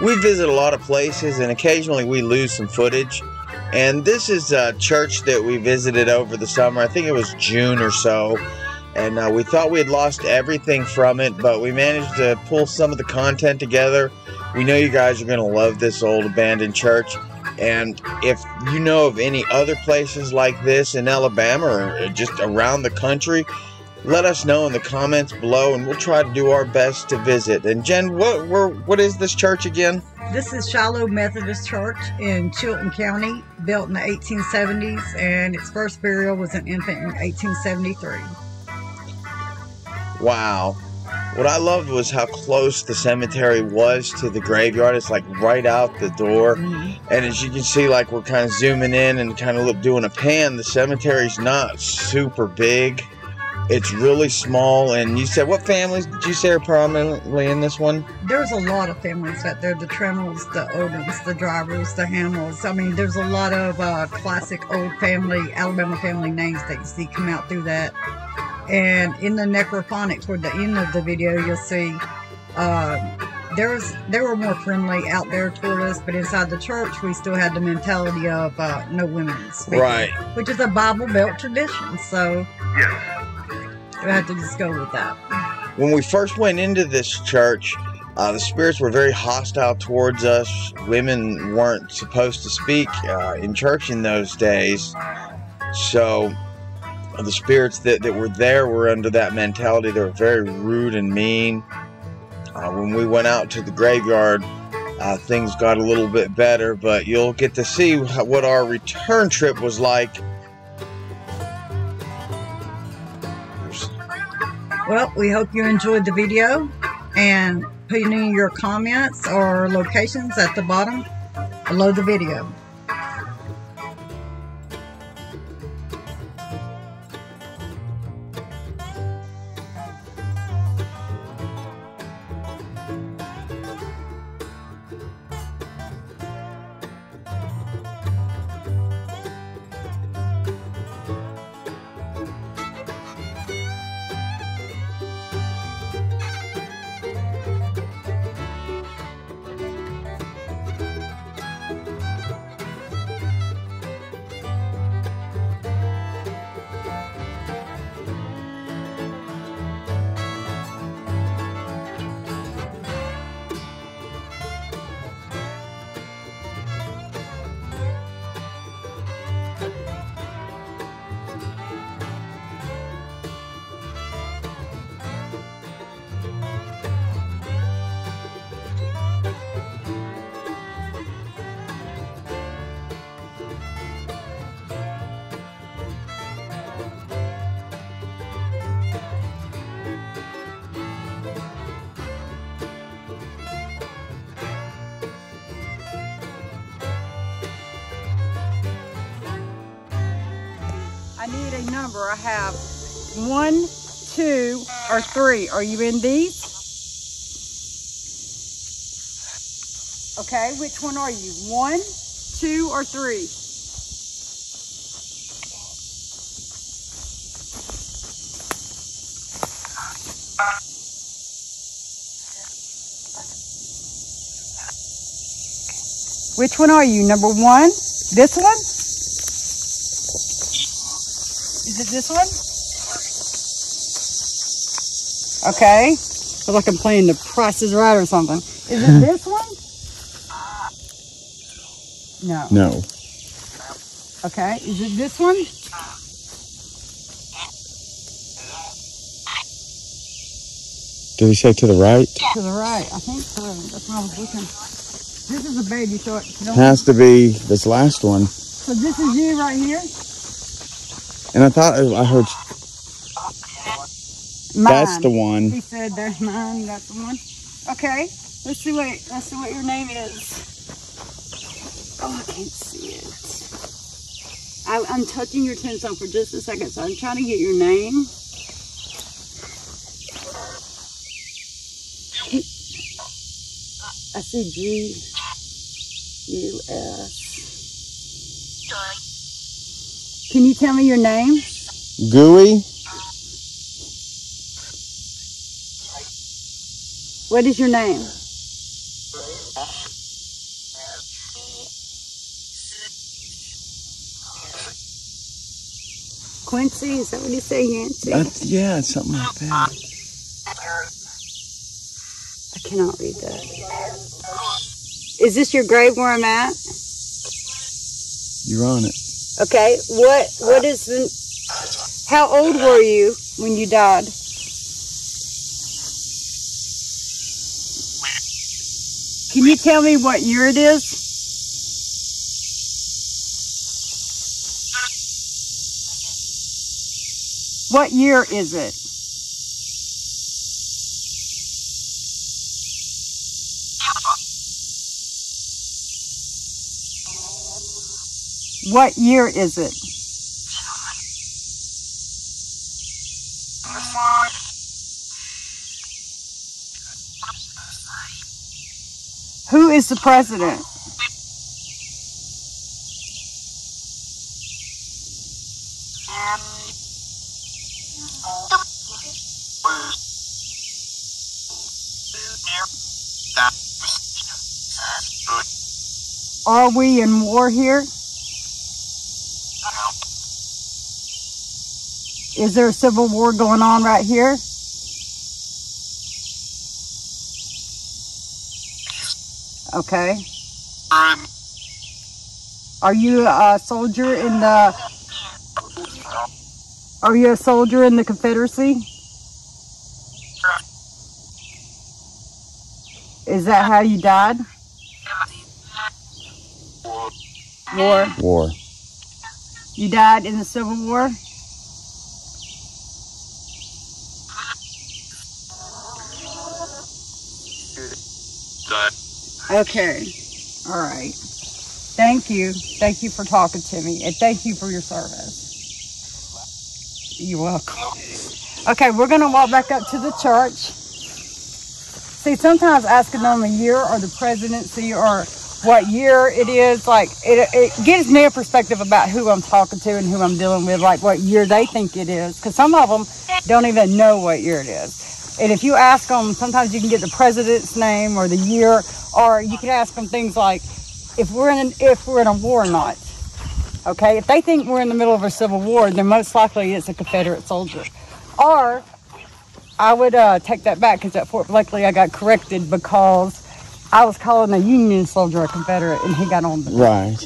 We visit a lot of places and occasionally we lose some footage. And this is a church that we visited over the summer. I think it was June or so. And we thought we had lost everything from it, but we managed to pull some of the content together. We know you guys are going to love this old abandoned church. And if you know of any other places like this in Alabama or just around the country, let us know in the comments below, and we'll try to do our best to visit. And Jen, what is this church again? This is Shady Grove Methodist Church in Chilton County, built in the 1870s, and its first burial was an infant in 1873. Wow. What I loved was how close the cemetery was to the graveyard. It's like right out the door. Mm-hmm. And as you can see, like we're kind of zooming in and kind of doing a pan, the cemetery's not super big. It's really small. And you said, what families did you say are prominently in this one? There's a lot of families out there. The Tremmels, the Odoms, the Drivers, the Hamels. I mean, there's a lot of classic old family, Alabama family names that you see come out through that. And in the necrophonic toward the end of the video, you'll see they were more friendly out there toward us, but inside the church, we still had the mentality of no women speaking, right? Which is a Bible Belt tradition. So yes. We had to just go with that. When we first went into this church, the spirits were very hostile towards us. Women weren't supposed to speak in church in those days. So the spirits that were there were under that mentality. They were very rude and mean. When we went out to the graveyard, things got a little bit better, but you'll get to see what our return trip was like. Well, we hope you enjoyed the video, and put in your comments or locations at the bottom below the video. I need a number. I have 1, 2, or 3. Are you in these? Okay, which one are you? 1, 2, or 3? Which one are you? Number 1? This one? Is it this one? Okay. Feel like I'm playing The Price is Right or something. Is it this one? No. No. Okay. Is it this one? Did he say to the right? To the right. I think so. That's what I was looking. This is a baby, so it has to be this last one. So this is you right here? And I thought I heard mine. That's the one. He said that's mine. That's the one. Okay. Let's see what your name is. Oh, I can't see it. I'm touching your tombstone for just a second, so I'm trying to get your name. I see G-U-S. Can you tell me your name? Gooey. What is your name? Quincy? Is that what you say, Yancey? Yeah, it's something like that. I cannot read that. Is this your grave where I'm at? You're on it. Okay. What is the... How old were you when you died? Can you tell me what year it is? What year is it? What year is it? Who is the president? Are we in war here? Is there a civil war going on right here? Okay. Are you a soldier in the... Are you a soldier in the Confederacy? Is that how you died? War. You died in the Civil War? Okay. All right. Thank you. Thank you for talking to me. And thank you for your service. You're welcome. Okay, we're going to walk back up to the church. See, sometimes asking them a year or the presidency or what year it is, like, it gives me a perspective about who I'm talking to and who I'm dealing with, like what year they think it is. Because some of them don't even know what year it is. And if you ask them, sometimes you can get the president's name or the year, or you can ask them things like if we're in a war or not. Okay, if they think we're in the middle of a civil war, then most likely it's a Confederate soldier. Or I would take that back, because at Fort Blakely I got corrected because I was calling a Union soldier a Confederate, and he got on the Right.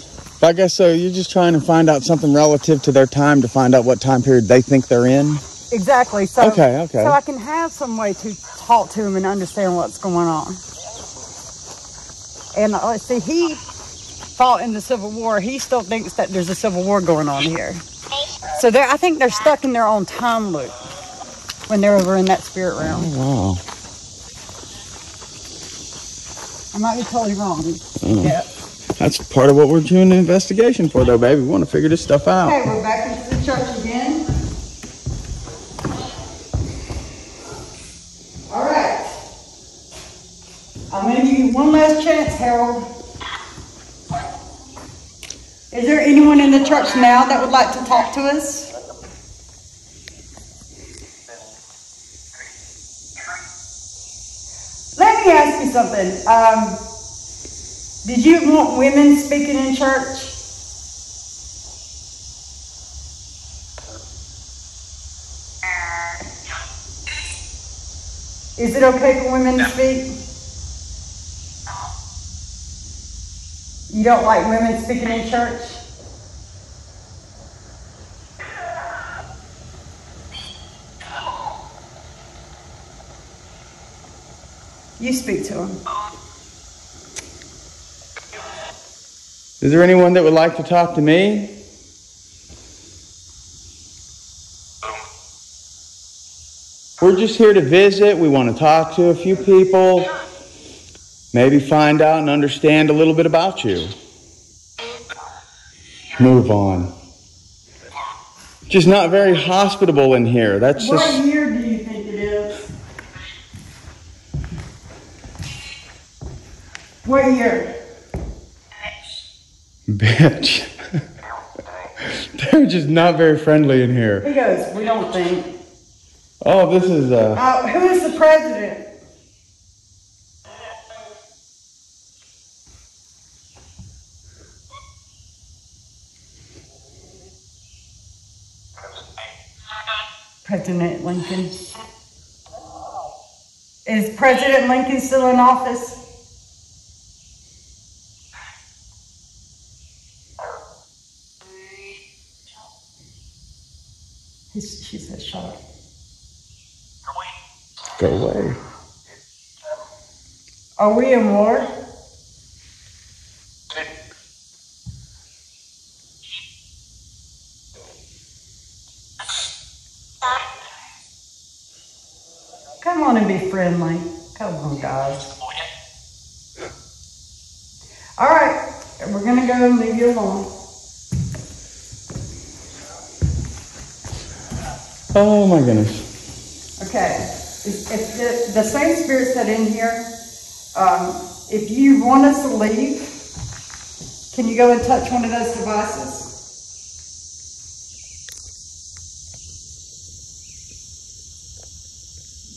But I guess so. You're just trying to find out something relative to their time to find out what time period they think they're in. Exactly. So, okay. So I can have some way to talk to him and understand what's going on. And let's see, he fought in the Civil War. He still thinks that there's a Civil War going on here. So I think they're stuck in their own time loop when they're over in that spirit realm. Oh, wow. I might be totally wrong. Yeah. That's part of what we're doing the investigation for, though, baby. We want to figure this stuff out. Okay, we're back into the church again. All right. I'm going to give you one last chance, Harold. Is there anyone in the church now that would like to talk to us? Let me ask you something. Did you want women speaking in church? Is it okay for women to speak? You don't like women speaking in church? You speak to him. Is there anyone that would like to talk to me? We're just here to visit. We want to talk to a few people. Maybe find out and understand a little bit about you. Move on. Just not very hospitable in here. That's just... What year do you think it is? What year? Bitch. They're just not very friendly in here. He goes, we don't think. Oh, this is who is the president? President Lincoln. Is President Lincoln still in office? She said, shut up. Go away. Are we in war? Come on and be friendly. Come on, guys. All right, we're gonna go and leave you alone. Oh my goodness. Okay, if the same spirits that in here, if you want us to leave, can you go and touch one of those devices?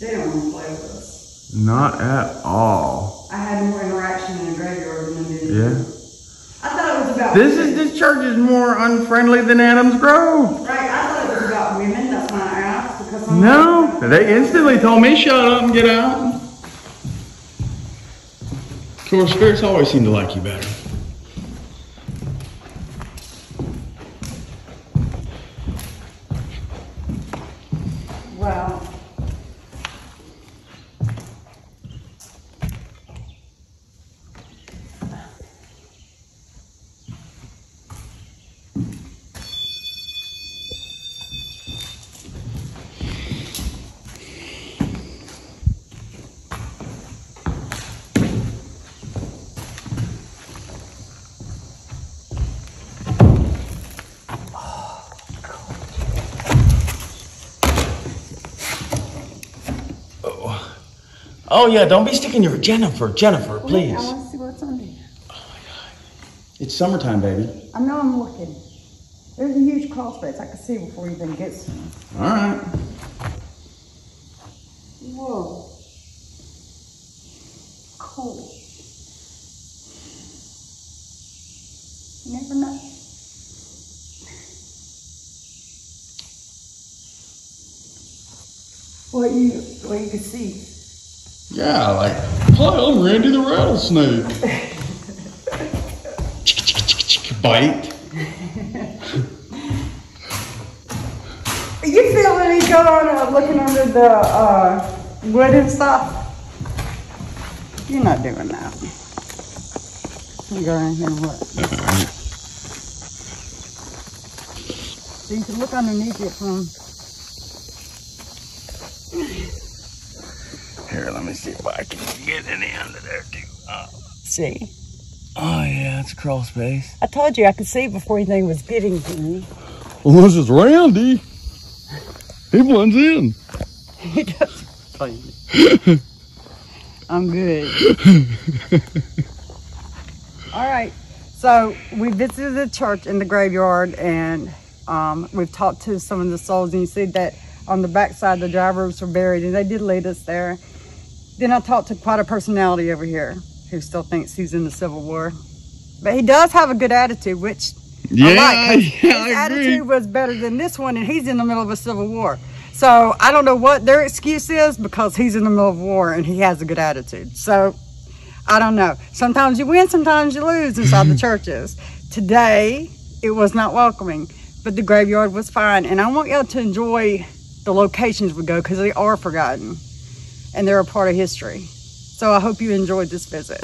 They don't want to play with us. Not at all. I had more interaction in the graveyard than I did. Yeah. I thought it was about This church is more unfriendly than Adams Grove. Right, I thought it was about women. That's why I asked. Because No, they instantly told me shut up and get out. Of course, spirits always seem to like you better. Well, Oh yeah, don't be sticking your Jennifer, please. I want to see what's under here. Oh my God. It's summertime, baby. I know I'm looking. There's a huge crawl space I can see before you even get to me. All right. Whoa. Cool. You never know. What you can see. Yeah, like, hi, I'm Randy the Rattlesnake. Bite. You feel when he's going looking under the wood and stuff? You're not doing that. You go in here and look. So you can look underneath it from... Here, let me see if I can get any under there too. See? Oh yeah, it's a crawl space. I told you I could see before anything was getting to me. Well, this is Randy. He blends in. He doesn't play me. I'm good. All right. So we visited the church in the graveyard, and we've talked to some of the souls, and you see that on the backside the drivers were buried, and they did lead us there. Then I talked to quite a personality over here who still thinks he's in the Civil War. But he does have a good attitude, which I like. His attitude was better than this one, and he's in the middle of a Civil War. So I don't know what their excuse is, because he's in the middle of war and he has a good attitude. So I don't know. Sometimes you win, sometimes you lose inside the churches. Today, it was not welcoming, but the graveyard was fine. And I want y'all to enjoy the locations we go, because they are forgotten and they're a part of history. So I hope you enjoyed this visit.